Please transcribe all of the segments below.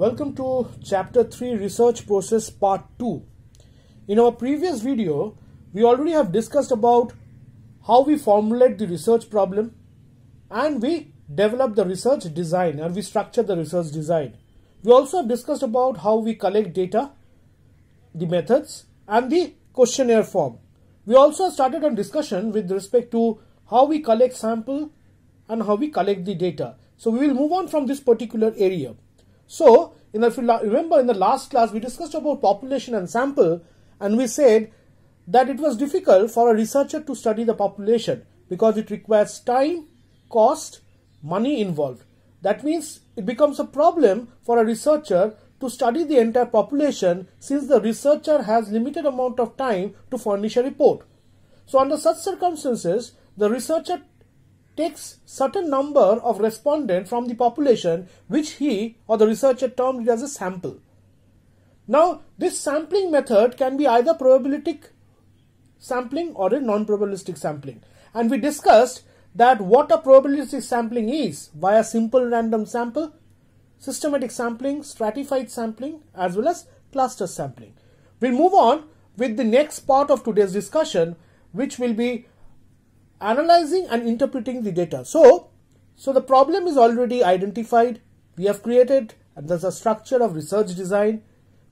Welcome to Chapter 3 Research Process Part 2. In our previous video, we already have discussed about how we formulate the research problem and we develop the research design and we structure the research design. We also have discussed about how we collect data, the methods and the questionnaire form. We also started a discussion with respect to how we collect sample and how we collect the data. So we will move on from this particular area. So, if you remember in the last class, we discussed about population and sample, and we said that it was difficult for a researcher to study the population because it requires time, cost, money involved. That means it becomes a problem for a researcher to study the entire population since the researcher has limited amount of time to furnish a report. So, under such circumstances, the researcher takes certain number of respondents from the population which he or the researcher termed it as a sample. Now this sampling method can be either probabilistic sampling or a non-probabilistic sampling, and we discussed that what a probabilistic sampling is via simple random sample, systematic sampling, stratified sampling as well as cluster sampling. We'll move on with the next part of today's discussion, which will be analyzing and interpreting the data. So the problem is already identified. We have created, and there's a structure of research design.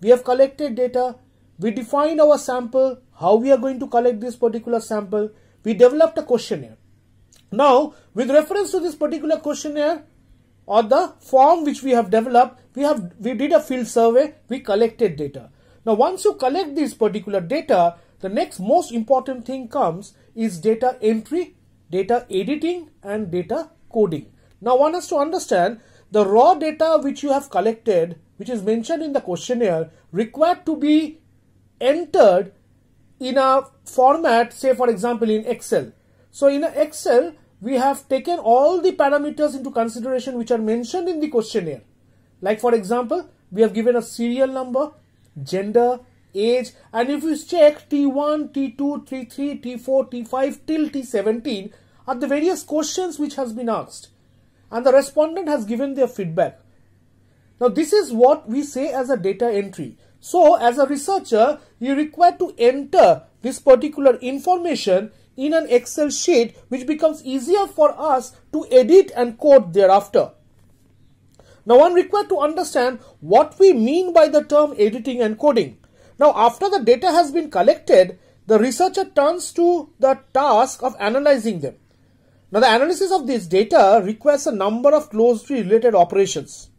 We have collected data. We defined our sample, how we are going to collect this particular sample. We developed a questionnaire. Now, with reference to this particular questionnaire or the form which we have developed, we did a field survey. We collected data. Now, once you collect this particular data, the next most important thing comes is data entry, data editing and data coding. Now one has to understand the raw data which you have collected, which is mentioned in the questionnaire, required to be entered in a format, say for example in Excel. So in Excel, we have taken all the parameters into consideration which are mentioned in the questionnaire. Like for example, we have given a serial number, gender, age, and if you check T1, T2, T3, T4, T5 till T17 are the various questions which has been asked, and the respondent has given their feedback. Now this is what we say as a data entry. So as a researcher, you require to enter this particular information in an Excel sheet, which becomes easier for us to edit and code thereafter. Now one required to understand what we mean by the term editing and coding. Now, after the data has been collected, the researcher turns to the task of analyzing them. Now, the analysis of this data requires a number of closely related operations,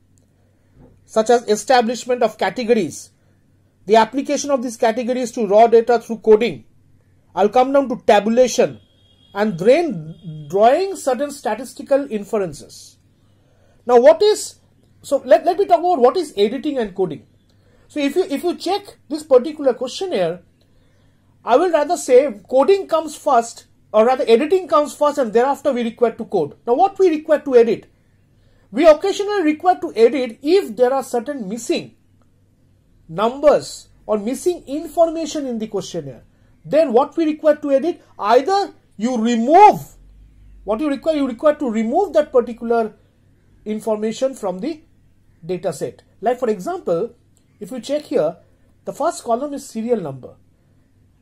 such as establishment of categories, the application of these categories to raw data through coding. I'll come down to tabulation and then drawing certain statistical inferences. Now, let me talk about what is editing and coding. So if you check this particular questionnaire, I will rather say coding comes first, or rather editing comes first, and thereafter we require to code. Now what we require to edit? We occasionally require to edit if there are certain missing numbers or missing information in the questionnaire. Then what we require to edit? Either you remove what you require to remove that particular information from the data set. Like for example, if you check here, the first column is serial number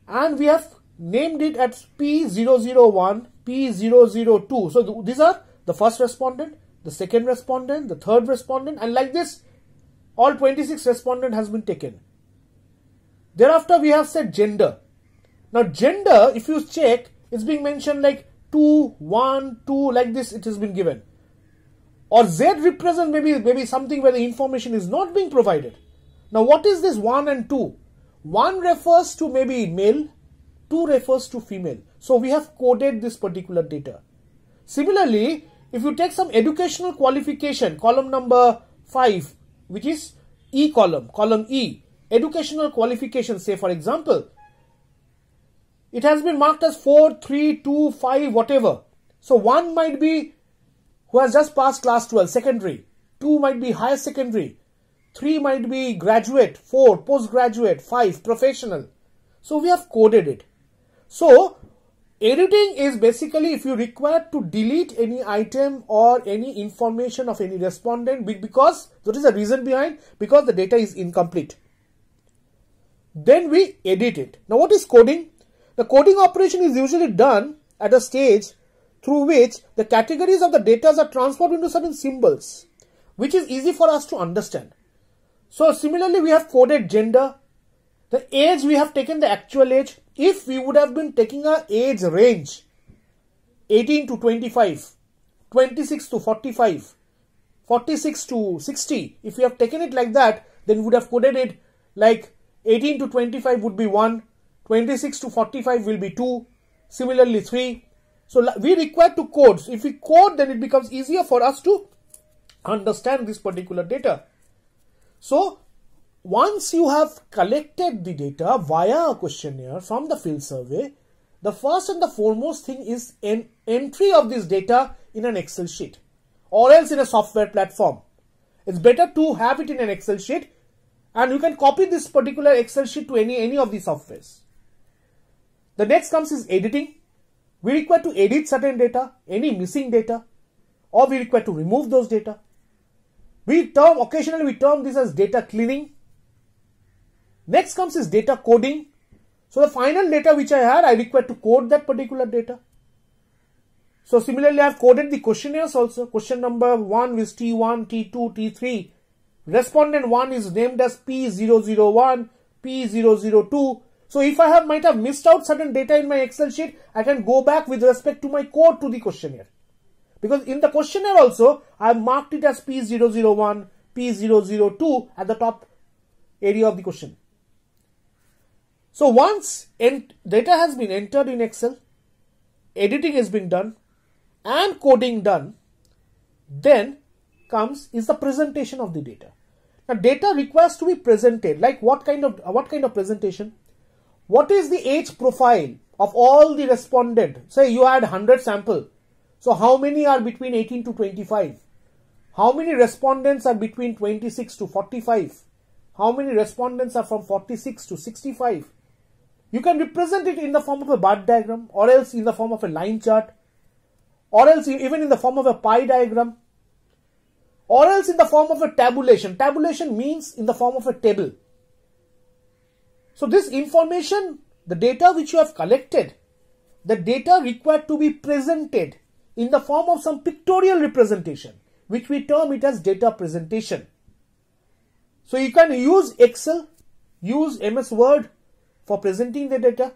and we have named it as P001, P002. So these are the first respondent, the second respondent, the third respondent, and like this all 26 respondent has been taken. Thereafter we have said gender. Now gender, if you check, it's being mentioned like 2, 1, 2, like this it has been given. Or Z represent maybe something where the information is not being provided. Now what is this 1 and 2? 1 refers to maybe male, 2 refers to female. So we have coded this particular data. Similarly, if you take some educational qualification, column number 5, which is E column, column E, educational qualification, say for example, it has been marked as 4, 3, 2, 5, whatever. So 1 might be who has just passed class 12, secondary, 2 might be higher secondary, 3 might be graduate, 4 postgraduate, 5 professional. So we have coded it. So Editing is basically if you require to delete any item or any information of any respondent because that is the reason behind, because the data is incomplete. Then we edit it. Now what is coding? The coding operation is usually done at a stage through which the categories of the data are transformed into certain symbols, which is easy for us to understand. So similarly, we have coded gender. The age, we have taken the actual age. If we would have been taking a age range, 18 to 25, 26 to 45, 46 to 60, if we have taken it like that, then we would have coded it like 18 to 25 would be 1, 26 to 45 will be 2, similarly 3. So we require to code. So if we code, then it becomes easier for us to understand this particular data. So once you have collected the data via a questionnaire from the field survey, the first and the foremost thing is an entry of this data in an Excel sheet or else in a software platform. It's better to have it in an Excel sheet, and you can copy this particular Excel sheet to any of the softwares. The next comes is editing. We require to edit certain data, any missing data, or we require to remove those data. Occasionally we term this as data cleaning. Next comes is data coding. So the final data which I had, I require to code that particular data. So similarly, I have coded the questionnaires also. Question number 1 is T1, T2, T3. Respondent 1 is named as P001, P002. So if I might have missed out certain data in my Excel sheet, I can go back with respect to my code to the questionnaire. Because in the questionnaire also, I have marked it as P001, P002 at the top area of the question. So once data has been entered in Excel, editing has been done, and coding done, then comes is the presentation of the data. Now data requires to be presented. Like what kind of presentation? What is the age profile of all the respondent? Say you had 100 sample. So how many are between 18 to 25? How many respondents are between 26 to 45? How many respondents are from 46 to 65? You can represent it in the form of a bar diagram, or else in the form of a line chart, or else even in the form of a pie diagram, or else in the form of a tabulation. Tabulation means in the form of a table. So this information, the data which you have collected, the data required to be presented in the form of some pictorial representation, which we term it as data presentation. So you can use Excel, use MS Word for presenting the data.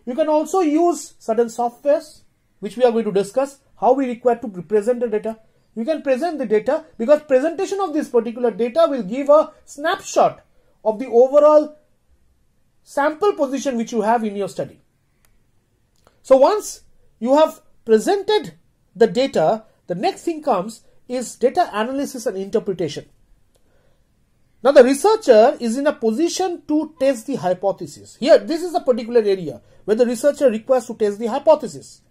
You can also use certain softwares, which we are going to discuss, how we require to present the data. You can present the data because presentation of this particular data will give a snapshot of the overall sample position which you have in your study. So once you have presented the data, the next thing comes is data analysis and interpretation. Now the researcher is in a position to test the hypothesis. Here, this is a particular area where the researcher requires to test the hypothesis.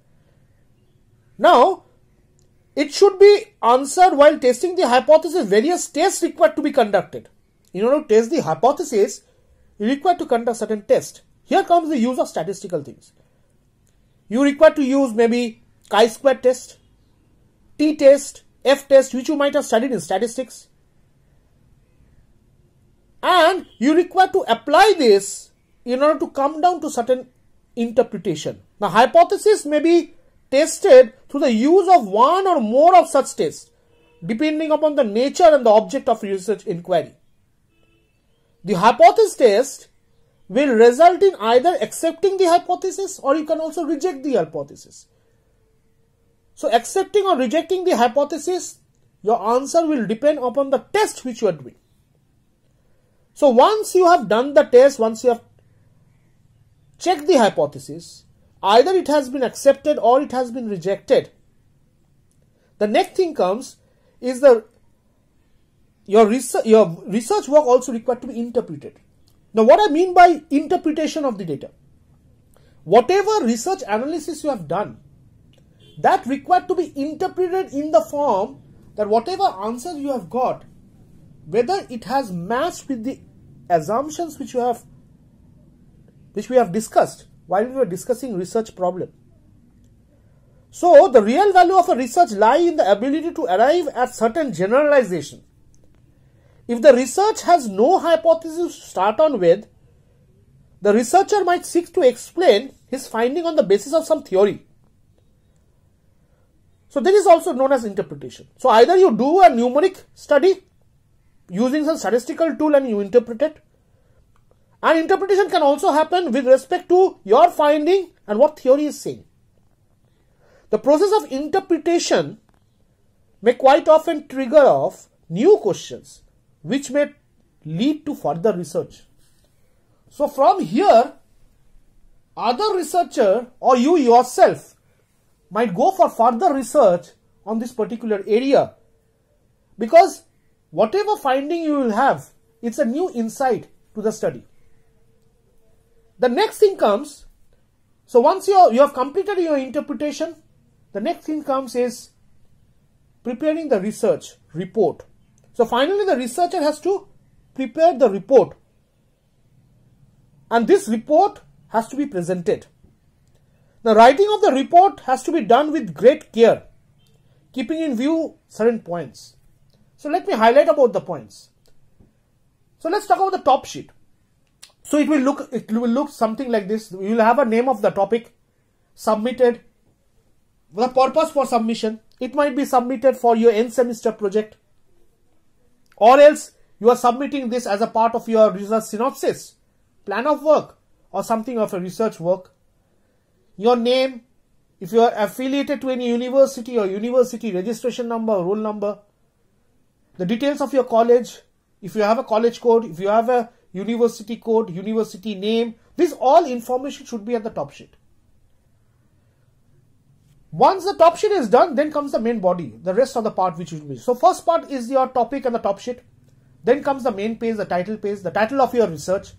Now, it should be answered while testing the hypothesis. Various tests required to be conducted. In order to test the hypothesis, you require to conduct certain tests. Here comes the use of statistical things. You require to use maybe chi-square test, t-test, f-test, which you might have studied in statistics. And you require to apply this in order to come down to certain interpretation. Now, hypothesis may be tested through the use of one or more of such tests, depending upon the nature and the object of research inquiry. The hypothesis test will result in either accepting the hypothesis or you can also reject the hypothesis. So, accepting or rejecting the hypothesis, your answer will depend upon the test which you are doing. So, once you have done the test, once you have checked the hypothesis, either it has been accepted or it has been rejected. The next thing comes is your research work also required to be interpreted. Now, what I mean by interpretation of the data, whatever research analysis you have done, that required to be interpreted in the form that whatever answers you have got, whether it has matched with the assumptions which we have discussed while we were discussing research problem. So the real value of a research lies in the ability to arrive at certain generalization. If the research has no hypothesis to start on with, the researcher might seek to explain his finding on the basis of some theory. So this is also known as interpretation. So either you do a numeric study using some statistical tool and you interpret it. And interpretation can also happen with respect to your finding and what theory is saying. The process of interpretation may quite often trigger off new questions which may lead to further research. So from here, other researcher or you yourself might go for further research on this particular area, because whatever finding you will have, it's a new insight to the study. The next thing comes, so once you have completed your interpretation, the next thing comes is preparing the research report. So finally the researcher has to prepare the report, and this report has to be presented. The writing of the report has to be done with great care, keeping in view certain points. So let me highlight about the points. So let's talk about the top sheet. So it will look something like this. You will have a name of the topic, submitted, the purpose for submission. It might be submitted for your end semester project, or else you are submitting this as a part of your research synopsis, plan of work, or something of a research work. Your name, if you are affiliated to any university or university registration number or roll number, the details of your college, if you have a college code, if you have a university code, university name, this all information should be at the top sheet. Once the top sheet is done, then comes the main body, the rest of the part which will be. So first part is your topic and the top sheet. Then comes the main page, the title of your research.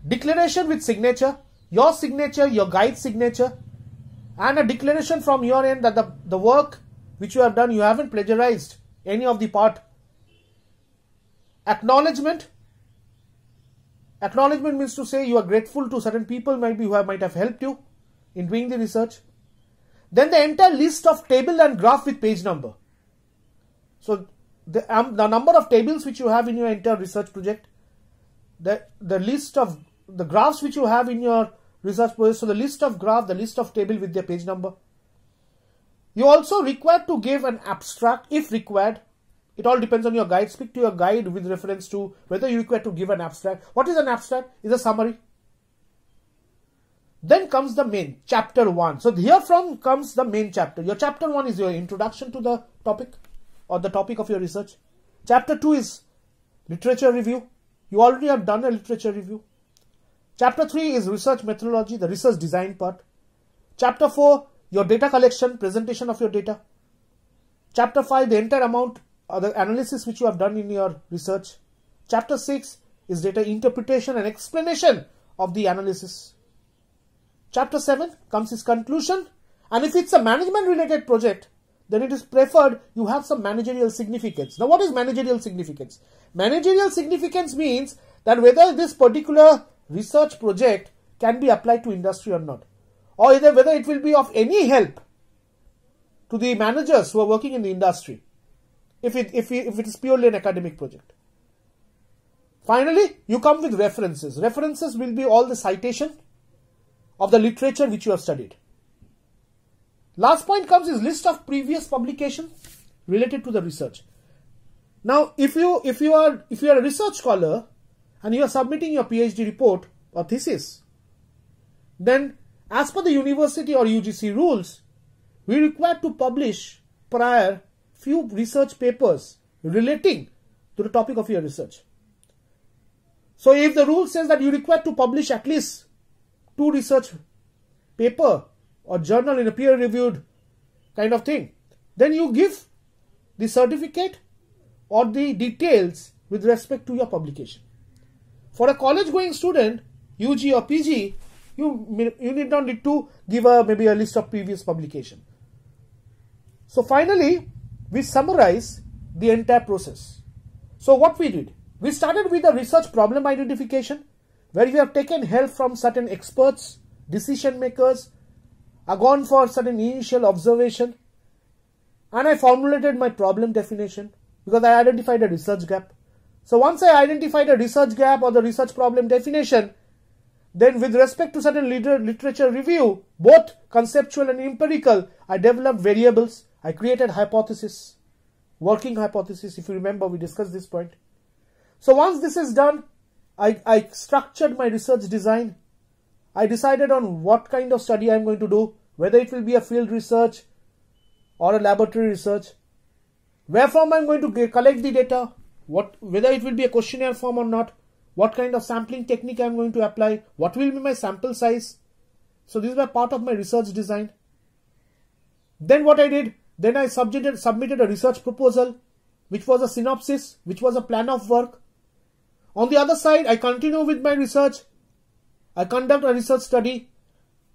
Declaration with signature, your signature, your guide signature, and a declaration from your end that the work which you have done, you haven't plagiarized any of the part. Acknowledgement. Acknowledgement means to say you are grateful to certain people maybe who might have helped you in doing the research. Then the entire list of table and graph with page number. So the number of tables which you have in your entire research project, the list of the graphs which you have in your research project. So the list of graph, the list of table with their page number. You also required to give an abstract if required. It all depends on your guide. Speak to your guide with reference to whether you require to give an abstract. What is an abstract? It's a summary. Then comes the main, chapter 1. So here from comes the main chapter. Your chapter 1 is your introduction to the topic or the topic of your research. Chapter 2 is literature review. You already have done a literature review. Chapter 3 is research methodology, the research design part. Chapter 4, your data collection, presentation of your data. Chapter 5, the entire amount or the analysis which you have done in your research. Chapter 6 is data interpretation and explanation of the analysis. Chapter 7 comes its conclusion, and if it's a management related project, then it is preferred you have some managerial significance. Now what is managerial significance? Managerial significance means that whether this particular research project can be applied to industry or not, or either whether it will be of any help to the managers who are working in the industry if it is purely an academic project. Finally, you come with references. References will be all the citation of the literature which you have studied. Last point comes is list of previous publication related to the research. Now, if you are a research scholar and you are submitting your PhD report or thesis, then as per the university or UGC rules, we require to publish prior few research papers relating to the topic of your research. So if the rule says that you require to publish at least 2 research paper or journal in a peer-reviewed kind of thing, then you give the certificate or the details with respect to your publication. For a college-going student, UG or PG, you need not need to give maybe a list of previous publication. So finally, we summarize the entire process. So what we did, we started with a research problem identification, where we have taken help from certain experts, decision makers, I've gone for certain initial observation, and I formulated my problem definition because I identified a research gap. So once I identified a research gap or the research problem definition, then with respect to certain literature review, both conceptual and empirical, I developed variables. I created hypothesis, working hypothesis. If you remember, we discussed this point. So once this is done, I structured my research design. I decided on what kind of study I'm going to do, whether it will be a field research or a laboratory research, where from I'm going to collect the data, whether it will be a questionnaire form or not, what kind of sampling technique I'm going to apply, what will be my sample size. So these were part of my research design. Then what I did, then I submitted a research proposal, which was a synopsis, which was a plan of work. On the other side, I continue with my research. I conduct a research study.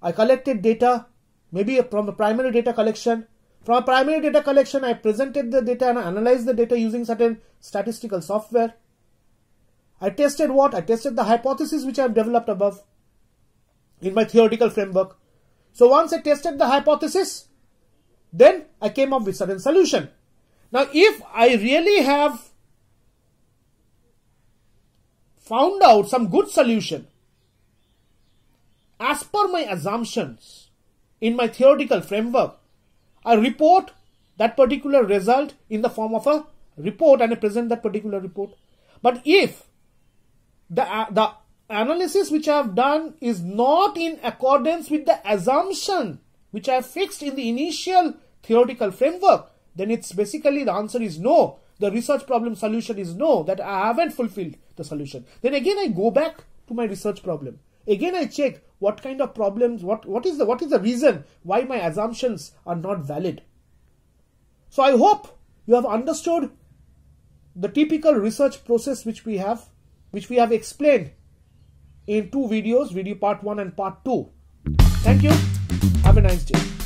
I collected data, maybe from a primary data collection. From a primary data collection, I presented the data and analyzed the data using certain statistical software. I tested what? I tested the hypothesis which I have developed above in my theoretical framework. So once I tested the hypothesis, then I came up with certain solution. Now, if I really have found out some good solution as per my assumptions in my theoretical framework, I report that particular result in the form of a report and I present that particular report. But if the analysis which I have done is not in accordance with the assumption which I have fixed in the initial theoretical framework, then it's basically the answer is no. The research problem solution is no, that I haven't fulfilled the solution. Then again I go back to my research problem. Again I check what kind of problems, what is the reason why my assumptions are not valid. So I hope you have understood the typical research process which we have explained in two videos, video part 1 and part 2. Thank you. Have a nice day.